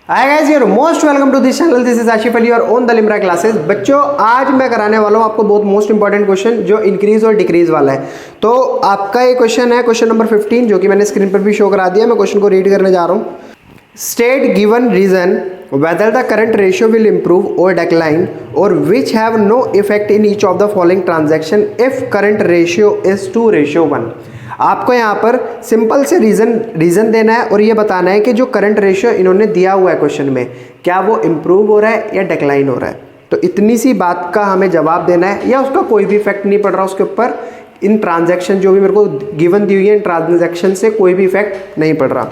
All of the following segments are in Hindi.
Hi guys, your most welcome to this channel. This is Ashif Ali और ऑन द लिमरा क्लासेस। बच्चों, आज मैं कराने वाला हूँ आपको बहुत मोस्ट इंपॉर्टेंट क्वेश्चन जो इंक्रीज और डिक्रीज वाला है। तो आपका ये क्वेश्चन है क्वेश्चन नंबर 15, जो कि मैंने स्क्रीन पर भी शो करा दिया। मैं क्वेश्चन को रीड करने जा रहा हूँ। State given reason whether the current ratio will improve or decline or which have no effect in each of the following transaction if current ratio is 2:1। आपको यहाँ पर सिंपल से रीज़न देना है और ये बताना है कि जो करंट रेशियो इन्होंने दिया हुआ है क्वेश्चन में, क्या वो इम्प्रूव हो रहा है या डिक्लाइन हो रहा है। तो इतनी सी बात का हमें जवाब देना है, या उसका कोई भी इफेक्ट नहीं पड़ रहा उसके ऊपर। इन ट्रांजैक्शन जो भी मेरे को गिवन दी हुई है, इन ट्रांजैक्शन से कोई भी इफेक्ट नहीं पड़ रहा।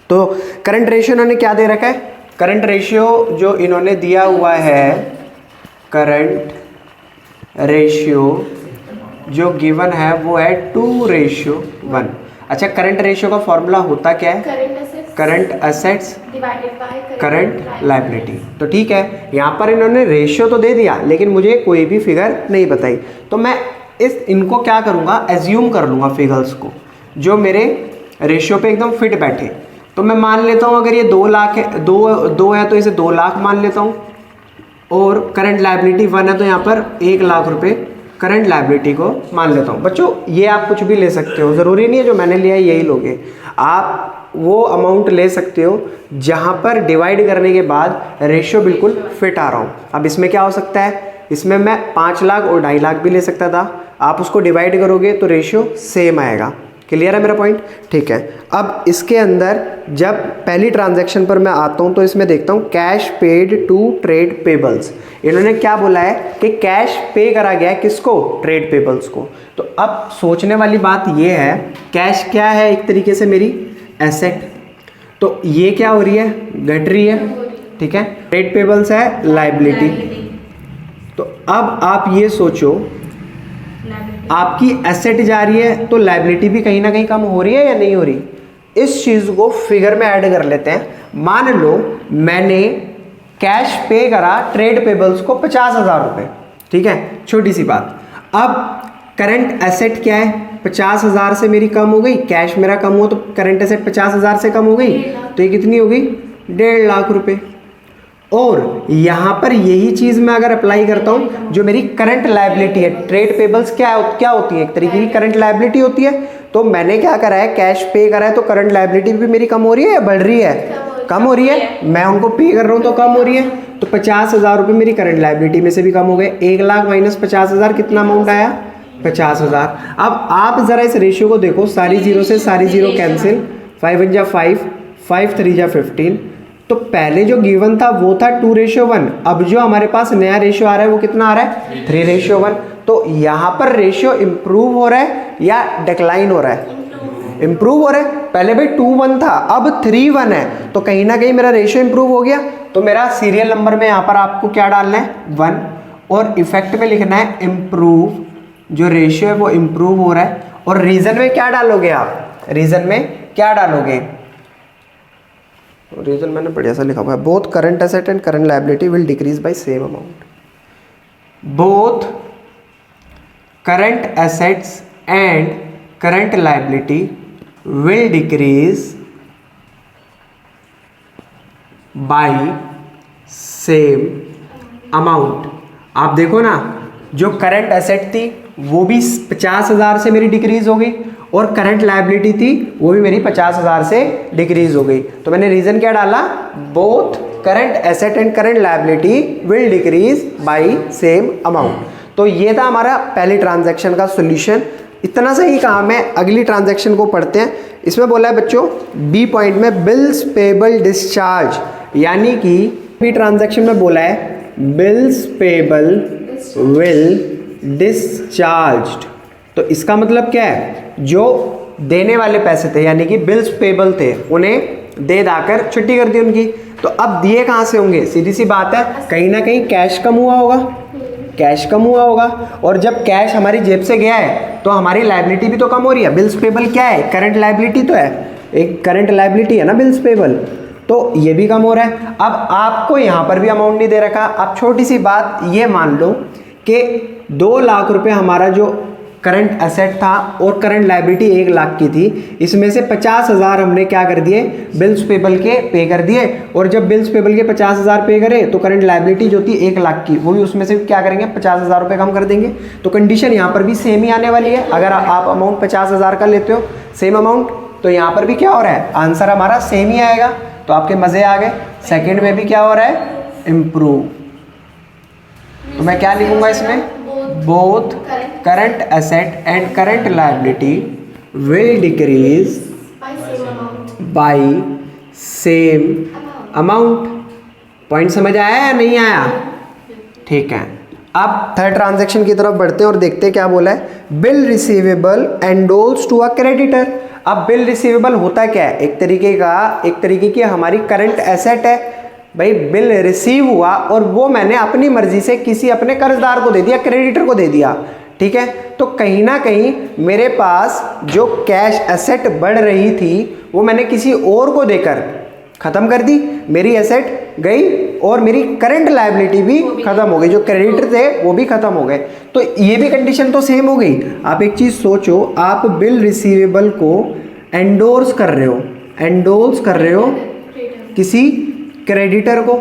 तो करंट रेशियो इन्होंने क्या दे रखा है? करंट रेशियो जो इन्होंने दिया हुआ है, करंट रेशियो जो गिवन है वो है 2:1। अच्छा, करंट रेशियो का फॉर्मूला होता क्या है? Current assets divided by current liability. तो ठीक है, यहाँ पर इन्होंने रेशियो तो दे दिया लेकिन मुझे कोई भी फिगर नहीं बताई। तो मैं इनको क्या करूँगा, एज्यूम कर लूँगा फिगर्स को जो मेरे रेशियो पे एकदम फिट बैठे। तो मैं मान लेता हूँ अगर ये 2 लाख है, दो है तो इसे 2 लाख मान लेता हूँ, और करंट लायबिलिटी 1 है तो यहाँ पर 1 लाख रुपए करंट लायबिलिटी को मान लेता हूँ। बच्चों, ये आप कुछ भी ले सकते हो, ज़रूरी नहीं है जो मैंने लिया है यही लोगे। आप वो अमाउंट ले सकते हो जहाँ पर डिवाइड करने के बाद रेशियो बिल्कुल फिट आ रहा हूँ। अब इसमें क्या हो सकता है, इसमें मैं 5 लाख और 2.5 लाख भी ले सकता था। आप उसको डिवाइड करोगे तो रेशियो सेम आएगा। क्लियर है मेरा पॉइंट? ठीक है। अब इसके अंदर जब पहली ट्रांजैक्शन पर मैं आता हूं तो इसमें देखता हूं cash paid to trade payables. इन्होंने क्या बोला है कि कैश पे करा गया है, किसको? ट्रेड पेबल्स को। तो अब सोचने वाली बात यह है, कैश क्या है? एक तरीके से मेरी एसेट। तो ये क्या हो रही है? घट रही है। ठीक है। ट्रेड पेबल्स है लायबिलिटी। तो अब आप ये सोचो, आपकी एसेट जा रही है तो लायबिलिटी भी कहीं ना कहीं कम हो रही है या नहीं हो रही? इस चीज को फिगर में ऐड कर लेते हैं। मान लो मैंने कैश पे करा ट्रेड पेबल्स को 50,000 रुपए। ठीक है, छोटी सी बात। अब करंट एसेट क्या है? 50,000 से मेरी कम हो गई, कैश मेरा कम हुआ तो करंट एसेट 50,000 से कम हो गई, तो ये कितनी हो गई? 1.5 लाख रुपए। और यहाँ पर यही चीज़ मैं अगर अप्लाई करता हूँ, जो मेरी करंट लायबिलिटी है, ट्रेड पेबल्स क्या होती है? एक तरीके की करंट लायबिलिटी होती है। तो मैंने क्या करा है, कैश पे करा है, तो करंट लायबिलिटी भी मेरी कम हो रही है या बढ़ रही है? कम हो रही है। मैं उनको पे कर रहा हूँ तो कम हो रही है। तो 50,000 रुपये मेरी करंट लायबिलिटी में से भी कम हो गए। 1 लाख माइनस 50,000 कितना अमाउंट आया? 50,000। अब आप जरा इस रेशियो को देखो, सारी जीरो से सारी जीरो कैंसिल, 5 1 जा 5, 5 3 जा 15। तो पहले जो गिवन था वो था 2:1। अब जो हमारे पास नया रेशियो आ रहा है वो कितना आ रहा है? 3:1। तो यहाँ पर रेशियो इंप्रूव हो रहा है या डिक्लाइन हो रहा है? इंप्रूव हो रहा है। पहले भाई 2:1 था, अब 3:1 है, तो कहीं ना कहीं मेरा रेशियो इंप्रूव हो गया। तो मेरा सीरियल नंबर में यहाँ पर आपको क्या डालना है? 1, और इफेक्ट में लिखना है इम्प्रूव। जो रेशियो है वो इम्प्रूव हो रहा है। और रीजन में क्या डालोगे आप? रीजन में क्या डालोगे? रीजन मैंने बढ़िया सा लिखा हुआ है, both current asset and current liability will decrease by same amount. Both current assets and current liability will decrease by same amount. आप देखो ना, जो करंट एसेट थी वो भी 50,000 से मेरी डिक्रीज हो गई, और करंट लायबिलिटी थी वो भी मेरी 50,000 से डिक्रीज हो गई। तो मैंने रीजन क्या डाला? Both current asset and current liability will decrease by same amount. तो ये था हमारा पहली ट्रांजैक्शन का सॉल्यूशन। इतना सही काम है। अगली ट्रांजैक्शन को पढ़ते हैं। इसमें बोला है बच्चों, बी पॉइंट में बिल्स पेबल डिस्चार्ज, यानी कि बी ट्रांजैक्शन में बोला है बिल्स पेबल विल डिस्चार्ज्ड। तो इसका मतलब क्या है? जो देने वाले पैसे थे यानी कि बिल्स पेबल थे, उन्हें दे दाकर छुट्टी कर दी उनकी। तो अब दिए कहाँ से होंगे? सीधी सी बात है, कहीं ना कहीं कैश कम हुआ होगा। कैश कम हुआ होगा, और जब कैश हमारी जेब से गया है तो हमारी लायबिलिटी भी तो कम हो रही है। बिल्स पेबल क्या है? करंट लायबिलिटी तो है, एक करंट लायबिलिटी है ना बिल्स पेबल, तो ये भी कम हो रहा है। अब आपको यहाँ पर भी अमाउंट नहीं दे रखा। अब छोटी सी बात ये मान लो कि 2 लाख रुपए हमारा जो करंट एसेट था और करंट लायबिलिटी 1 लाख की थी। इसमें से 50,000 हमने क्या कर दिए, बिल्स पेबल के पे कर दिए। और जब बिल्स पेबल के 50,000 पे करे तो करंट लायबिलिटी जो थी 1 लाख की, वो भी उसमें से क्या करेंगे, 50,000 रुपये कम कर देंगे। तो कंडीशन यहाँ पर भी सेम ही आने वाली है। अगर आप अमाउंट 50,000 का लेते हो सेम अमाउंट, तो यहाँ पर भी क्या हो रहा है, आंसर हमारा सेम ही आएगा। तो आपके मज़े आ गए। सेकेंड में भी क्या हो रहा है, इम्प्रूव। तो मैं क्या लिखूंगा इसमें, both current asset and current liability will decrease by same amount. Point समझ आया या नहीं आया? ठीक है। अब थर्ड ट्रांजैक्शन की तरफ बढ़ते हैं और देखते हैं क्या बोला है। Bill receivable endorsed to a creditor. अब बिल रिसीवेबल होता क्या है, एक तरीके की हमारी करंट एसेट है। भाई बिल रिसीव हुआ और वो मैंने अपनी मर्जी से किसी अपने कर्जदार को दे दिया, क्रेडिटर को दे दिया, ठीक है। तो कहीं ना कहीं मेरे पास जो कैश एसेट बढ़ रही थी वो मैंने किसी और को देकर खत्म कर दी, मेरी एसेट गई और मेरी करंट लायबिलिटी भी खत्म हो गई, जो क्रेडिटर थे वो भी खत्म हो गए। तो ये भी कंडीशन तो सेम हो गई। आप एक चीज सोचो, आप बिल रिसीवेबल को एंडोर्स कर रहे हो किसी क्रेडिटर को,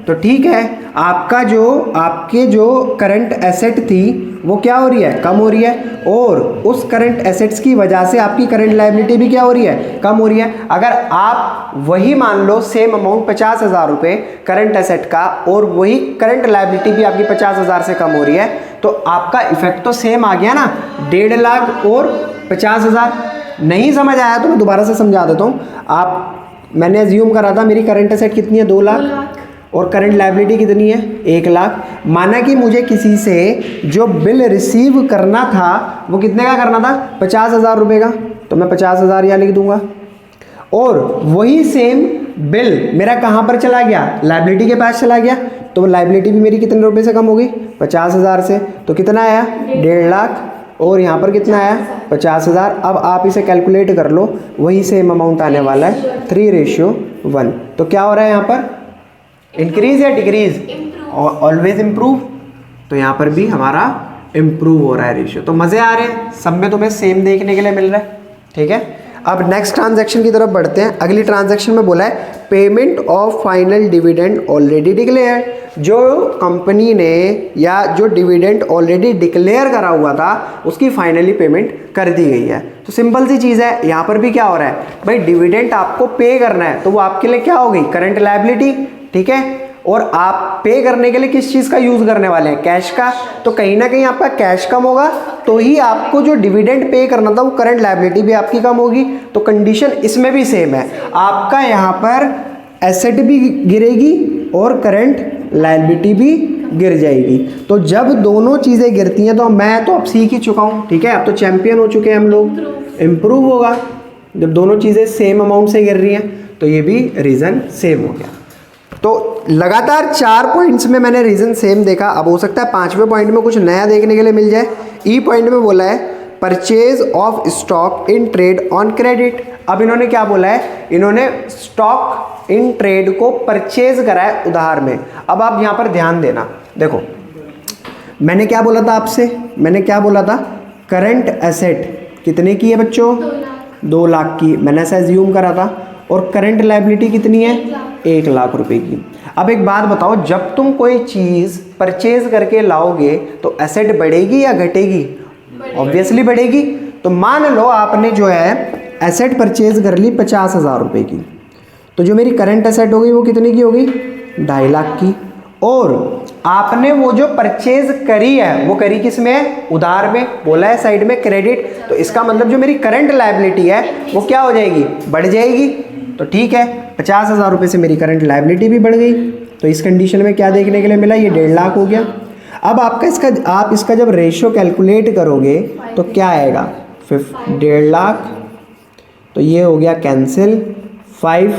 तो ठीक है, आपके जो करंट एसेट थी वो क्या हो रही है, कम हो रही है। और उस करंट एसेट्स की वजह से आपकी करंट लायबिलिटी भी क्या हो रही है, कम हो रही है। अगर आप वही मान लो सेम अमाउंट 50,000 रुपये करंट एसेट का और वही करंट लायबिलिटी भी आपकी 50,000 से कम हो रही है, तो आपका इफेक्ट तो सेम आ गया ना, 1.5 लाख और 50,000। नहीं समझ आया तो मैं दोबारा से समझा देता हूँ। मैंने अज्यूम करा था मेरी करंट एसेट कितनी है, 2 लाख और करंट लायबिलिटी कितनी है, 1 लाख। माना कि मुझे किसी से जो बिल रिसीव करना था वो कितने का करना था, 50,000 रुपये का, तो मैं 50,000 यहाँ लिख दूंगा। और वही सेम बिल मेरा कहाँ पर चला गया, लायबिलिटी के पास चला गया, तो लायबिलिटी भी मेरी कितने रुपए से कम होगी, 50,000 से। तो कितना आया, 1.5 लाख। और यहाँ पर कितना आया, 50,000। अब आप इसे कैलकुलेट कर लो, वही सेम अमाउंट आने वाला है, 3:1। तो क्या हो रहा है यहाँ पर, इंक्रीज या डिक्रीज, ऑलवेज इम्प्रूव। तो यहाँ पर भी हमारा इम्प्रूव हो रहा है रेशियो। तो मज़े आ रहे हैं, सब में तुम्हें सेम देखने के लिए मिल रहा है, ठीक है। अब नेक्स्ट ट्रांजैक्शन की तरफ बढ़ते हैं। अगली ट्रांजैक्शन में बोला है payment of final dividend already declare. जो कंपनी ने या जो डिविडेंड ऑलरेडी डिक्लेयर करा हुआ था उसकी फाइनली पेमेंट कर दी गई है। तो सिंपल सी चीज़ है, यहाँ पर भी क्या हो रहा है, भाई डिविडेंड आपको पे करना है, तो वो आपके लिए क्या हो गई, करंट लायबिलिटी, ठीक है। और आप पे करने के लिए किस चीज़ का यूज़ करने वाले हैं, कैश का। तो कहीं ना कहीं आपका कैश कम होगा तो ही आपको जो डिविडेंड पे करना था वो करंट लायबिलिटी भी आपकी कम होगी। तो कंडीशन इसमें भी सेम है, आपका यहाँ पर एसेट भी गिरेगी और करंट लायबिलिटी भी गिर जाएगी। तो जब दोनों चीज़ें गिरती हैं, तो मैं तो अब सीख ही चुका हूँ, ठीक है, अब तो चैंपियन हो चुके हैं हम लोग, इम्प्रूव होगा। जब दोनों चीज़ें सेम अमाउंट से गिर रही हैं तो ये भी रीज़न सेम हो गया। तो लगातार 4 पॉइंट्स में मैंने रीज़न सेम देखा। अब हो सकता है 5वें पॉइंट में कुछ नया देखने के लिए मिल जाए। ई पॉइंट में बोला है purchase of stock in trade on credit. अब इन्होंने क्या बोला है, इन्होंने स्टॉक इन ट्रेड को परचेज करा है उधार में। अब आप यहाँ पर ध्यान देना, देखो मैंने क्या बोला था आपसे, मैंने क्या बोला था, करंट एसेट कितने की है बच्चों, 2 लाख की, मैंने ऐसा एज्यूम करा था। और करंट लायबिलिटी कितनी है, 1 लाख रुपए की। अब एक बात बताओ, जब तुम कोई चीज़ परचेज करके लाओगे तो एसेट बढ़ेगी या घटेगी, ऑब्वियसली बढ़ेगी। तो मान लो आपने जो है एसेट परचेज कर ली 50,000 रुपये की, तो जो मेरी करंट एसेट होगी वो कितने की होगी, 2.5 लाख की। और आपने वो जो परचेज करी है वो करी किस में, उधार में, बोला है साइड में क्रेडिट। तो इसका मतलब जो मेरी करंट लायबिलिटी है वो क्या हो जाएगी, बढ़ जाएगी। तो ठीक है, 50,000 रुपये से मेरी करंट लायबिलिटी भी बढ़ गई। तो इस कंडीशन में क्या देखने के लिए मिला, ये 1.5 लाख हो गया। अब आप इसका जब रेशियो कैलकुलेट करोगे तो क्या आएगा, 1.5 लाख, तो ये हो गया कैंसिल, 5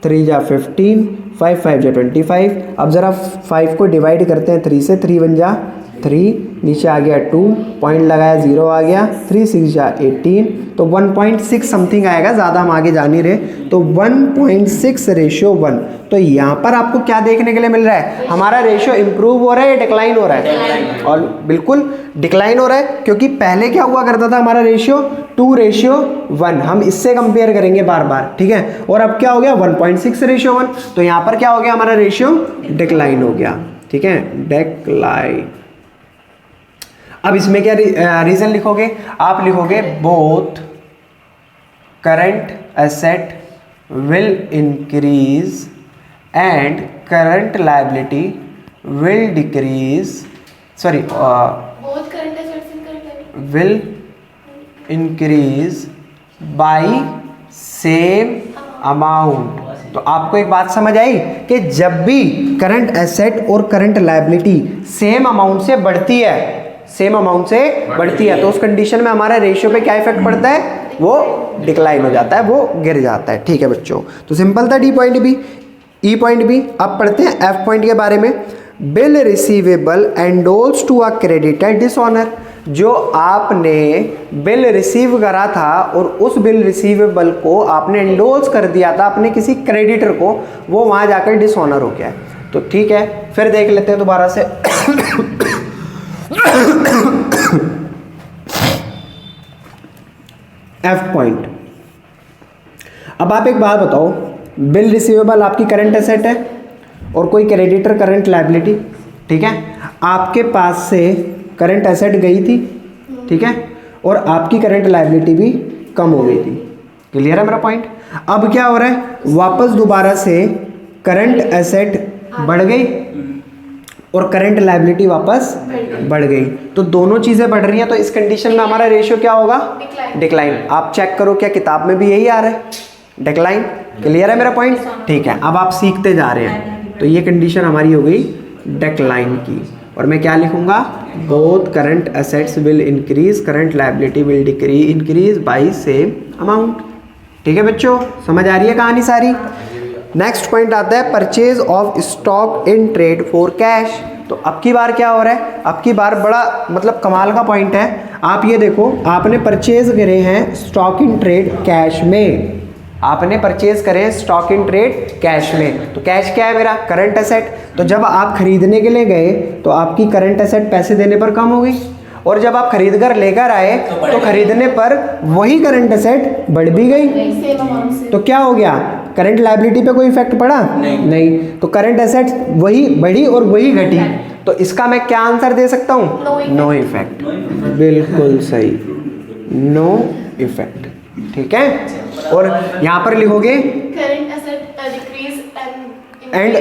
3 जा 15, 5 5 जा 25। अब ज़रा 5 को डिवाइड करते हैं 3 से, 3 1 जा 3, नीचे आ गया 2, पॉइंट लगाया 0 आ गया, 3 6 जा 18, तो 1.6 समथिंग आएगा, ज़्यादा हम आगे जा नहीं रहे, तो 1.6:1। तो यहाँ पर आपको क्या देखने के लिए मिल रहा है, हमारा रेशियो इंप्रूव हो रहा है या डिक्लाइन हो रहा है, और बिल्कुल डिक्लाइन हो रहा है, क्योंकि पहले क्या हुआ करता था हमारा रेशियो 2:1, हम इससे कंपेयर करेंगे बार बार, ठीक है, और अब क्या हो गया 1.6:1, तो यहाँ पर क्या हो गया हमारा रेशियो डिक्लाइन हो गया, ठीक है, डिक्लाइन। अब इसमें क्या रीजन लिखोगे, आप लिखोगे both current asset will increase and current liability will decrease, sorry will increase by same amount. तो आपको एक बात समझ आई कि जब भी करंट एसेट और करंट लायबिलिटी सेम अमाउंट से बढ़ती है, सेम अमाउंट से बढ़ती है, तो उस कंडीशन में हमारा रेशियो पे क्या इफेक्ट पड़ता है, वो डिक्लाइन हो जाता है, वो गिर जाता है, ठीक है बच्चों। तो सिंपल था D point B, E point B. अब पढ़ते हैं एफ पॉइंट के बारे में। Bill receivable endorsed to a creditor dishonour, जो आपने बिल रिसीव करा था और उस बिल रिसीवेबल को आपने एंडोल्स कर दिया था अपने किसी क्रेडिटर को, वो वहाँ जाकर डिसऑनर हो गया है। तो ठीक है, फिर देख लेते हैं दोबारा से। F point. अब आप एक बात बताओ, बिल रिसीवेबल आपकी करंट एसेट है और कोई क्रेडिटर करंट लायबिलिटी, ठीक है, आपके पास से करंट एसेट गई थी, ठीक है, और आपकी करंट लायबिलिटी भी कम हो गई थी। क्लियर है मेरा पॉइंट। अब क्या हो रहा है, वापस दोबारा से करंट एसेट बढ़ गई और करंट लायबिलिटी वापस बढ़ गई, तो दोनों चीज़ें बढ़ रही हैं, तो इस कंडीशन में हमारा रेशियो क्या होगा, डिक्लाइन। आप चेक करो क्या किताब में भी यही आ रहा है, डिक्लाइन। क्लियर है मेरा पॉइंट, ठीक है। अब आप सीखते जा रहे हैं, तो ये कंडीशन हमारी हो गई डिक्लाइन की, और मैं क्या लिखूंगा, both current assets will increase, current liability will increase by same amount. ठीक है बच्चों, समझ आ रही है कहानी सारी। नेक्स्ट पॉइंट आता है purchase of stock in trade for cash. तो अब की बार क्या हो रहा है, अब की बार बड़ा मतलब कमाल का पॉइंट है। आप ये देखो, आपने परचेज करे हैं स्टॉक इन ट्रेड कैश में, आपने परचेज करे स्टॉक इन ट्रेड कैश में, तो कैश क्या है मेरा, करंट एसेट। तो जब आप खरीदने के लिए गए तो आपकी करंट एसेट पैसे देने पर कम हो गई, और जब आप खरीद कर लेकर आए तो खरीदने पर वही करंट एसेट बढ़ भी गई, तो क्या हो गया, करंट लायबिलिटी पे कोई इफेक्ट पड़ा नहीं। तो करंट एसेट वही बढ़ी और वही घटी, तो इसका मैं क्या आंसर दे सकता हूँ, नो इफेक्ट। बिल्कुल सही, नो इफेक्ट। ठीक है, और यहाँ पर लिखोगे एंड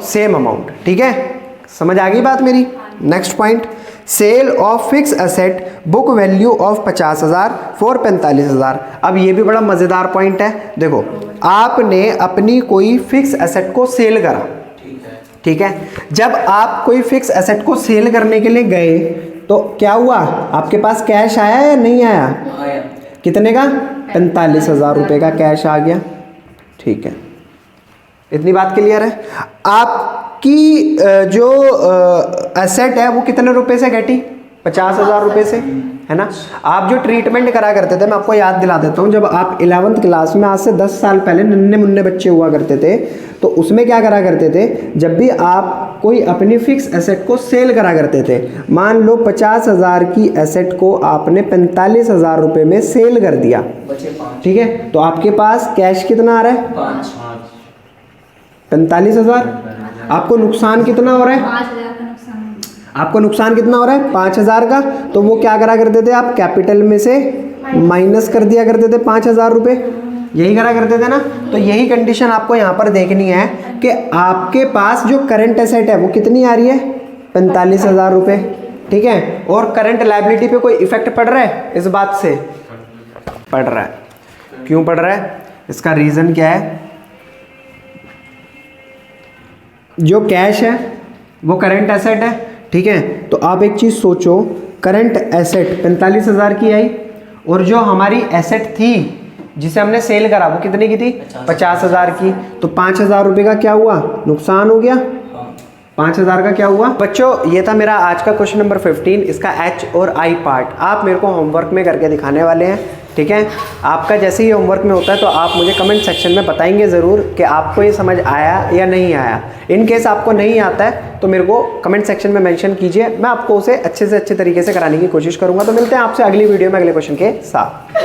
सेम अमाउंट। ठीक है, समझ आ गई बात मेरी। Next point, sale of fix asset book value of 50,000 for 45,000। अब ये भी बड़ा मज़ेदार पॉइंट है। देखो, आपने अपनी कोई फिक्स एसेट को सेल करा, ठीक है, जब आप कोई फिक्स एसेट को सेल करने के लिए गए तो क्या हुआ, आपके पास कैश आया या नहीं आया, कितने का, 45,000 रुपये का कैश आ गया। ठीक है, इतनी बात क्लियर है। आपकी जो एसेट है वो कितने रुपए से घटी, 50,000 रुपये से, है ना। आप जो ट्रीटमेंट करा करते थे, मैं आपको याद दिला देता हूँ, जब आप 11th क्लास में, आज से 10 साल पहले नन्हे मुन्ने बच्चे हुआ करते थे, तो उसमें क्या करा करते थे, जब भी आप कोई अपनी फिक्स एसेट को सेल करा करते थे, मान लो 50,000 की एसेट को आपने 45,000 रुपये में सेल कर दिया, ठीक है, तो आपके पास कैश कितना आ रहा है, 45,000। आपको नुकसान कितना हो रहा है, आपको नुकसान कितना हो रहा है, 5,000 का। तो वो क्या करा करते थे, आप कैपिटल में से माइनस कर दिया करते थे 5,000 रुपये, यही करा करते थे ना। तो यही कंडीशन आपको यहाँ पर देखनी है कि आपके पास जो करंट एसेट है वो कितनी आ रही है, 45,000 रुपये, ठीक है, और करंट लायबिलिटी पे कोई इफेक्ट पड़ रहा है, इस बात से पड़ रहा है। क्यों पड़ रहा है, इसका रीज़न क्या है, जो कैश है वो करंट एसेट है, ठीक है। तो आप एक चीज़ सोचो, करंट एसेट 45,000 की आई, और जो हमारी एसेट थी जिसे हमने सेल करा वो कितने की थी, 50,000 की। तो 5,000 रुपये का क्या हुआ, नुकसान हो गया, 5000 का क्या हुआ बच्चों? ये था मेरा आज का क्वेश्चन नंबर 15, इसका एच और आई पार्ट आप मेरे को होमवर्क में करके दिखाने वाले हैं, ठीक है। आपका जैसे ही होमवर्क में होता है तो आप मुझे कमेंट सेक्शन में बताएंगे ज़रूर कि आपको ये समझ आया या नहीं आया। इन केस आपको नहीं आता है तो मेरे को कमेंट सेक्शन में मेंशन कीजिए, मैं आपको उसे अच्छे से अच्छे तरीके से कराने की कोशिश करूँगा। तो मिलते हैं आपसे अगली वीडियो में अगले क्वेश्चन के साथ।